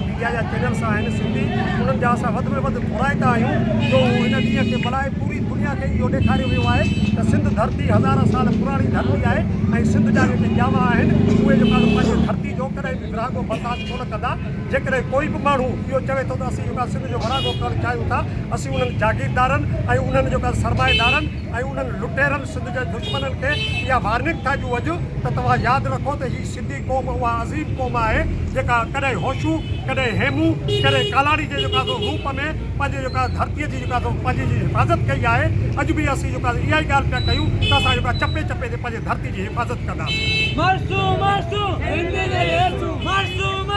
Media जा channels आहिनि सिंधी उन्हनि जा असां वधि में वधि घुराईंदा आहियूं जो हिन ॾींहं खे मल्हाए पूरी दुनिया खे इहो ॾेखारियो वियो आहे त सिंध धरती हज़ार साल पुराणी धरती आहे ऐं सिंध जा जेके ॼावा आहिनि उहे जेका पंहिंजी धरती जो कॾहिं बि विरहाङो बर्दाश्त कोन कंदा। जेकॾहिं कोई बि माण्हू इहो चवे थो त असीं जेका सिंध जो विरहाङो करणु चाहियूं था असीं उन्हनि जागीरदारनि ऐं उन्हनि जेका सरमाएदारनि ऐं उन्हनि लुटेरनि सिंध जे दुश्मननि खे इहा वार्निंग था ॾियूं अॼु त तव्हां यादि रखो त हीअ सिंधी क़ौम उहा अज़ीम क़ौम आहे जेका कॾहिं होशू कॾहिं हेमू कॾहिं कालाड़ी जे जेका रूप में पंहिंजे जेका धरतीअ जी जेका पंहिंजी हिफ़ाज़त कई आहे। अॼु बि असीं जेका इहा ई ॻाल्हि पिया कयूं त असां जेका चपे चपे ते पंहिंजे धरती जी हिफ़ाज़त कंदासीं। Marsu,